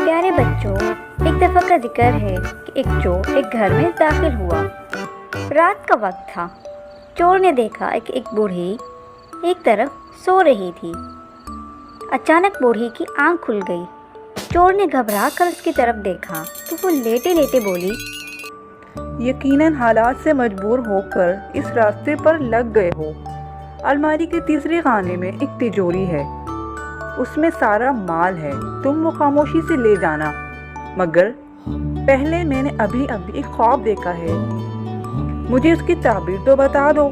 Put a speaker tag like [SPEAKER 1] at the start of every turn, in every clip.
[SPEAKER 1] پیارے بچوں، ایک دفعہ کا ذکر ہے کہ ایک چور ایک گھر میں داخل ہوا۔ رات کا وقت تھا۔ چور نے دیکھا کہ ایک بوڑھی ایک طرف سو رہی تھی۔ اچانک بوڑھی کی آنکھ کھل گئی۔ چور نے گھبرا کر اس کی طرف دیکھا تو وہ لیٹے لیٹے بولی،
[SPEAKER 2] یقیناً حالات سے مجبور ہو کر اس راستے پر لگ گئے ہو۔ الماری کے تیسرے خانے میں ایک تجوری ہے، اس میں سارا مال ہے، تم وہ خاموشی سے لے جانا، مگر پہلے میں نے ابھی ایک خواب دیکھا ہے، مجھے اس کی تعبیر تو بتا دو۔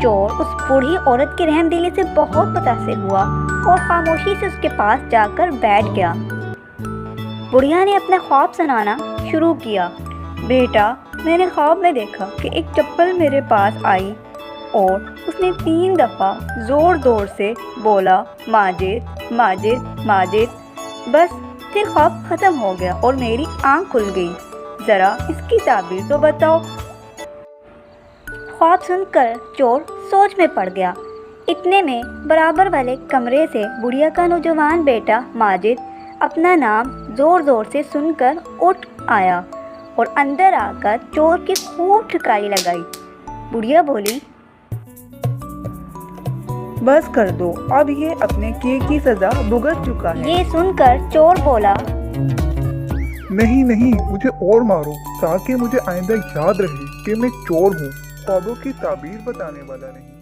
[SPEAKER 1] چور اس بوڑھی عورت کی رحم دلی سے بہت متاثر ہوا اور خاموشی سے اس کے پاس جا کر بیٹھ گیا۔ بڑھیا نے اپنا خواب سنانا شروع کیا۔ بیٹا، میں نے خواب میں دیکھا کہ ایک چپل میرے پاس آئی اور اس نے 3 دفعہ زور سے بولا، ماجد ماجد ماجد۔ بس پھر خواب ختم ہو گیا اور میری آنکھ کھل گئی، ذرا اس کی تعبیر تو بتاؤ۔ خواب سن کر چور سوچ میں پڑ گیا۔ اتنے میں برابر والے کمرے سے بڑھیا کا نوجوان بیٹا ماجد اپنا نام زور سے سن کر اٹھ آیا اور اندر آ کر چور کی خوب ٹھکائی لگائی۔ بڑھیا بولی،
[SPEAKER 2] بس کر دو، اب یہ اپنے کیے کی سزا بھگت چکا ہے۔
[SPEAKER 1] یہ سن کر چور بولا،
[SPEAKER 3] نہیں، مجھے اور مارو تاکہ مجھے آئندہ یاد رہے کہ میں چور ہوں، خوابوں کی تعبیر بتانے والا نہیں۔